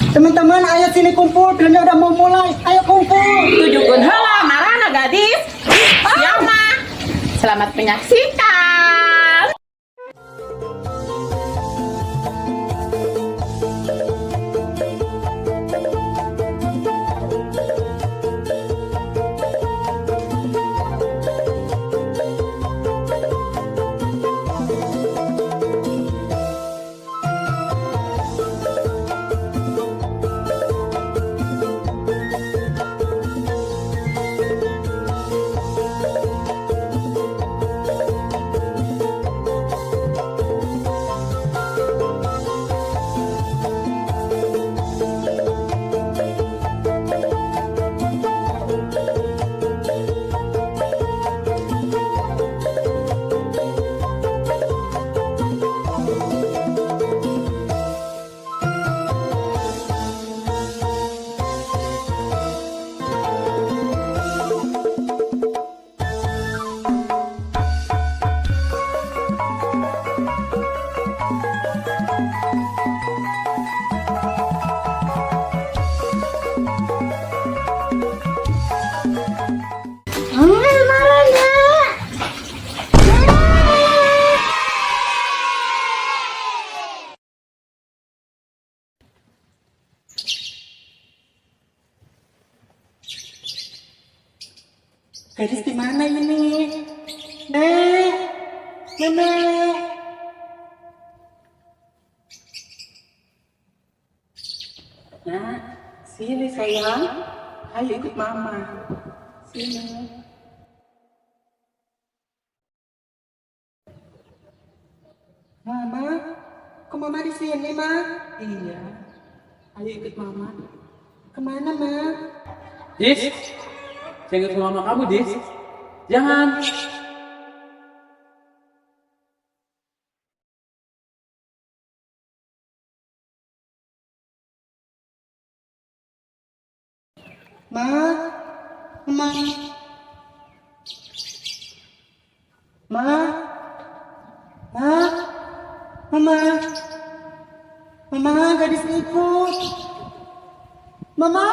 Teman-teman, ayo sini kumpul. Filmnya udah mau mulai. Ayo kumpul. Tujukeun heula marana gadis. Siap mah. Selamat menyaksikan. Gadis di mana ini? Nek, Nenek. Nah, sini sayang. Ayo ikut mama. Sini. Mama, kok mama di sini, Ma? Iya. Ayo ikut mama. Kemana, Ma? Dis, saya ingat mama kamu, Dis. Jangan. Ma, Mama. Ma, Ma, Mama. Mama, gadis ikut. Mama.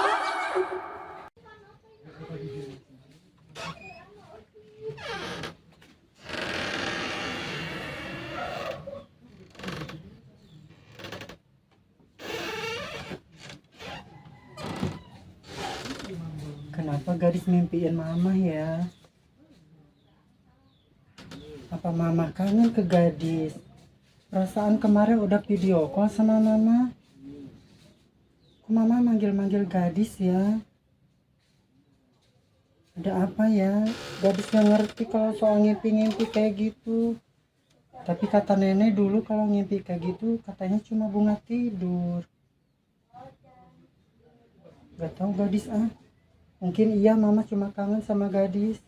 Kenapa gadis mimpiin mama ya? Apa mama kangen ke gadis? Perasaan kemarin udah video call sama mama. Kok mama manggil-manggil gadis ya? Ada apa ya? Gadis gak ngerti kalau soal ngimpi-ngimpi kayak gitu. Tapi kata nenek dulu kalau ngimpi kayak gitu katanya cuma bunga tidur. Gak tahu gadis ah. Mungkin iya mama cuma kangen sama gadis.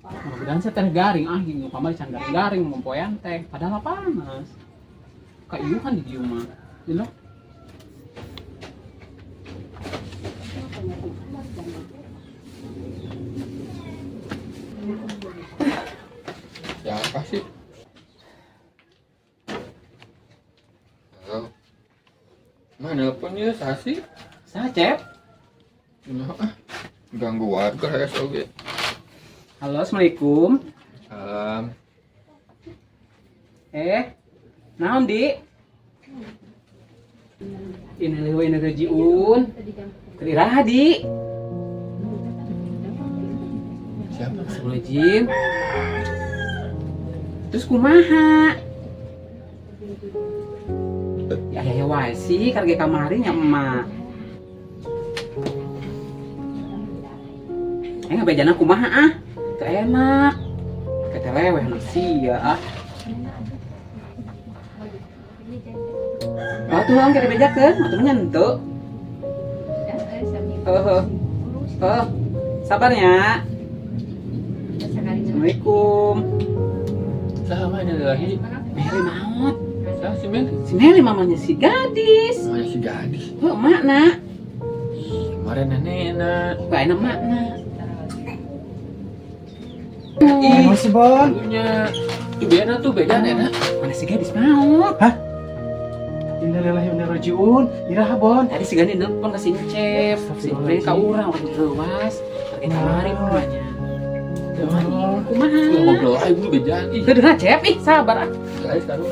Mudah-mudahan saya teh garing gini pamali can garing ngompoyan teh padahal panas. Kak ieu kan di dieu mah. You know? Siapa sih? Halo. Mana nelponnya Sasi? Saya Cep. Nah, ganggu warga ya soge. Halo, Assalamualaikum. Salam. Naon di? Ini lewe ini rejiun. Keriraha di. Siapa? Assalamualaikum. Terus kumaha? Ya wae sih karge kamari nya emak. Ngabejana kumaha ah? Teu enak. Keteleweh nasi ya ah. Oh tuh ang kira bejakeun, atuh nyentuh. Sabarnya. Assalamualaikum. Sama ini lagi. Meli maut. Siapa si Meli? Si Meli mamanya si gadis. Namanya si gadis. kumaha nak? Kemarin nenek. Gak enak mak nak. Mau sih Bon? Punya. Biar tuh beda nenek. Mana si gadis mau? Innalillahi wa inna ilaihi rajiun. Iraha Bon. Tadi si gadis nelfon ke Sincep. Sincep ka urang waktu lewas. Pakai kemarin rumahnya. Kumaha? Ngobrol aja gue beda. Ih, Kedengar Cep, sabar ah. guys, taruh.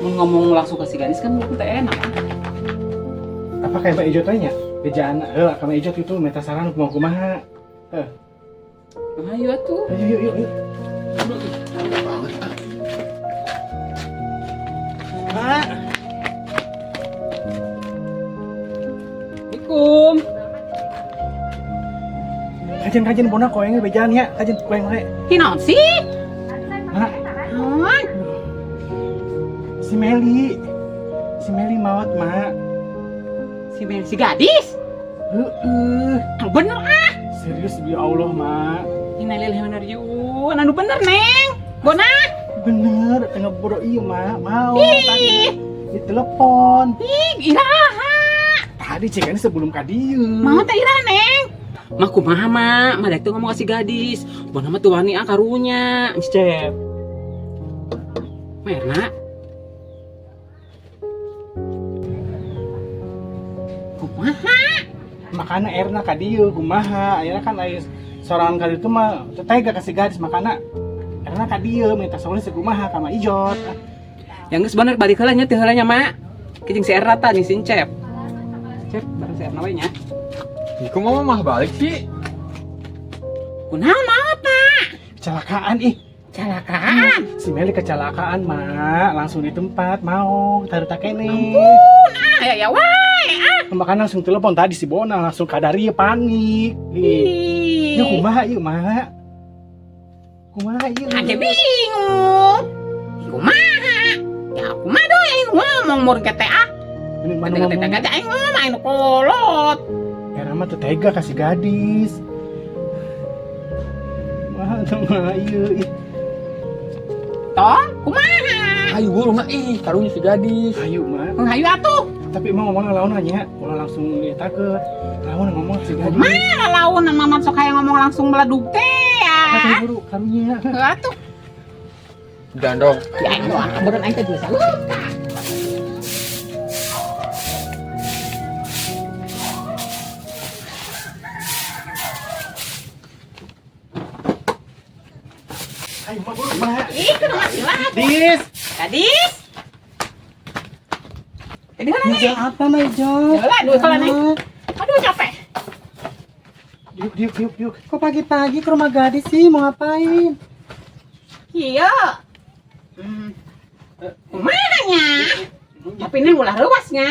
Mau ngomong langsung ke si gadis kan mungkin tak enak ah. Apa kayak Mbak Ijo tanya? Bejaan, kama Ijo itu minta saran mau kumaha. Ayo atuh. Ayo yuk. Aduh, lama banget. Mak, Assalamualaikum. kajian bona koengnya bejaan ya, kajian koeng we. Hinaon sih? Mak, Naon? si Meli maot mak. Si gadis? Bener ah. Serius ya Allah mak. Innalillahi wa inna ilaihi raji'un. Anu bener neng. Bona. Bener, tengah bodoh iya mak. Mau Ih. tadi di telepon. Ih, iraha. Tadi cekan sebelum kadieu. Mau teh iraha neng. Mah kumaha mak, madek tuh ngomong ka si gadis. Bona mah tuh wani karunya. Cep. Merna. Kumaha? Makana Erna kadieu kumaha. Ayeuna kan aya sorangan kali itu mah tetega kasih gadis makana Erna kadieu minta solusi kumaha ka Mak Ijot. Yang geus bener balik heula nya teu heula nya mak. Kijing si Erna tah jeung si Cep. Cep bareng si Erna we nya. Kok mama mah balik sih? Kunaon mau Pak? Kecelakaan ih. Celakaan. Si Meli kecelakaan mak, langsung di tempat mau taruh takene. Ya wae. Makanya langsung telepon tadi si Bona langsung kadari panik. Ih. Yuk kumaha yuk mak. Kumaha yuk. Ade bingung. Kumaha? Ya kumaha doy aing ngomong mur kete ah. Ini mana Kete ngomong. kete aing ngomong aing kolot. Erna mah tetega kasih gadis. Mah ieu ih. Tong, kumaha? Ayo buru mah karunya si gadis. Ayo mak. Hayu atuh. Tapi emang ngomong lawan aja, ulah langsung dietakeun. Lawan ngomong si gadis. Kumaha laun maman sok hayang ngomong langsung meledug teh ya. Aduh buru karunya. Atuh. Dan dong. Ya aing doa beneran aing teh bisa luka. Ayo mak buru mak. Ih, kudu mati lah. Dis. Gadis. Ini mana nih? Kerja apa Mak Ijot? Yalah, duit kalau nih. Aduh capek. Yuk. Kok pagi-pagi ke rumah gadis sih? Mau ngapain? Iya. Kumaha nya? Tapi ini ulah rewasnya.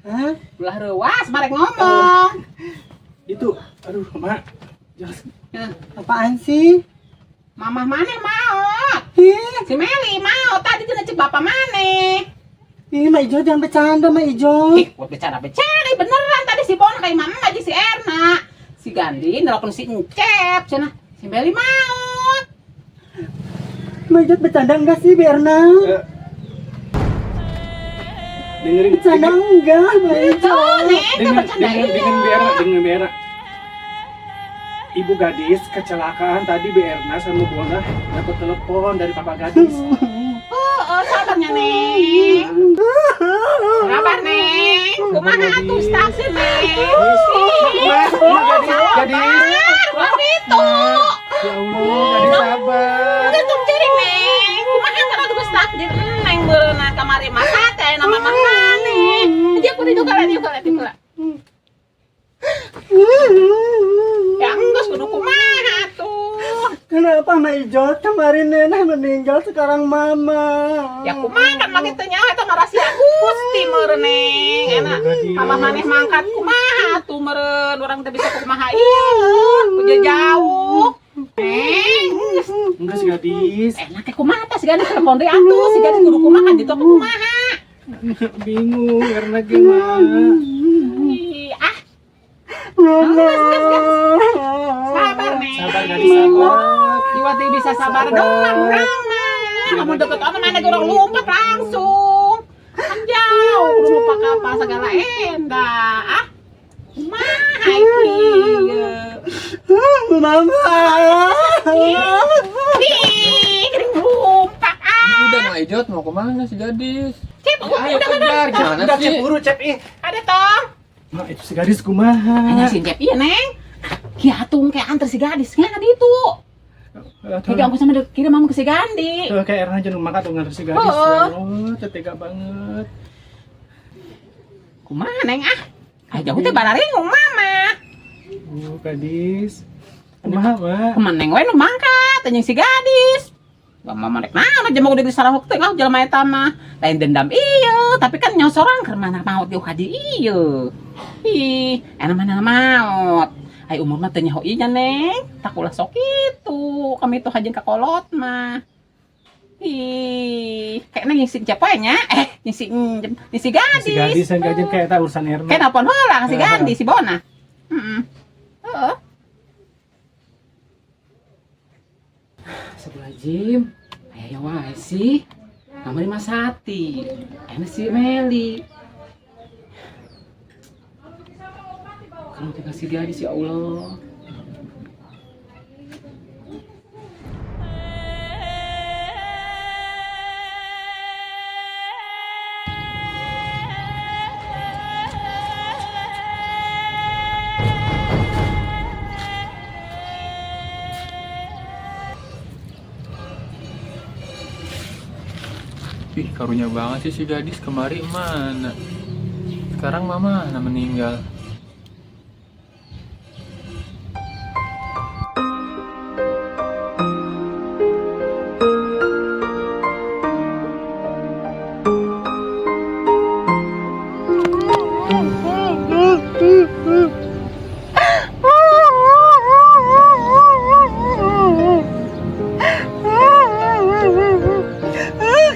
Hah? Ulah rewas, barek ngomong. Itu, aduh mak. Jelas. Apaan sih? Mamah mana mau? Ih, Si Meli mau. Tadi tuh ngecek bapak mana? Mak Ijot jangan bercanda Mak Ijot. Ih, buat bicara beneran. Tadi si Bon kayak mama aja si Erna. Si Gandhi nelpon si Encep. Cina. Si Meli mau. Mak Ijot bercanda enggak sih Berna? Dengerin. Bercanda enggak Mak Oh, Ijot? neng, bercandain. Dengan Biara. Ibu gadis kecelakaan tadi Berna sama Bona dapat telepon dari papa gadis. Oh, sabarnya neng. Sabar neng. Kumaha tuh stasiun neng. Gadis. Begitu. Ya Allah, gadis sabar. Tutup ciri neng. Kumaha kana tuh stasiun neng beureuna kamari masa teh nama mah maneh. Dia kudu kala. Ya enggeus kudu kumaha tuh. Kenapa Mak Ijot? Kemarin Nenek meninggal, sekarang Mama. Ya kumaha kan mah kitu nya eta mah rahasia Gusti meureun neng. Enak. Mama maneh mangkat kumaha tuh meureun urang teh bisa kumaha ieu. Kudu jauh. Neng. Enggak sih gadis. Enak ke kumaha teh si gadis telepon deui atuh. Si gadis kudu kumaha ditu apa kumaha. Bingung karena gimana. Ih, ah, Mama. sabar neng. Sabar gadis sabar. Iwati bisa sabar doang urang mah. Kamu deket apa mana orang lompat langsung. Kan segala endah. Ah. Kumaha iki? Mama. Ih, kering rumpak ah. Udah Mak Ijot mau kemana si gadis? Cep, Ayo kejar, gimana Udah cep sih? buru cep ih. ada tong. Mak itu si gadis kumaha. Hanya si Cep iya, Neng. Hiatung kayak antar si gadis nggak itu. Kayak aku sama kirim mama ke si Gandi. Tuh kayak Erna jeung mangkat tuh nganter si gadis. Oh. Ya Allah, teu tega banget. Kumaha Neng ah? Ah jauh teh bararingung mama. Gadis. Kumaha, Mak? Kumaha Neng we nu mangkat anjing si gadis. Gak mama rek naon aja mau udah disarahok teh ah jelema eta mah. Lain dendam iya, tapi kan nyawa sorang keur mana maot jauh haji iya. Ih, enak mana maot. Ai umur mah teu nyaho ieu Neng. Tak ulah sok kitu. Kami tuh hajeng ka kolot mah. Ih, kayaknya nyisi cepenya, nyisi gadis. Si gadis yang gajian kayak eta urusan Erna. Kayak telepon heula ka si Gandi si Bona. Heeh. Heeh. Astagfirullahaladzim. Ayah wae sih. Nama Mas Hati. Enak si Meli. Kalau tinggal si gadis ya Allah. Ih, karunya banget sih si gadis kemari mana? Sekarang mama meninggal.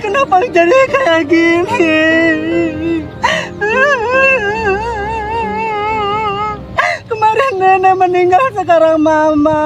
Kenapa jadi kayak gini? Kemarin nenek meninggal, sekarang mama.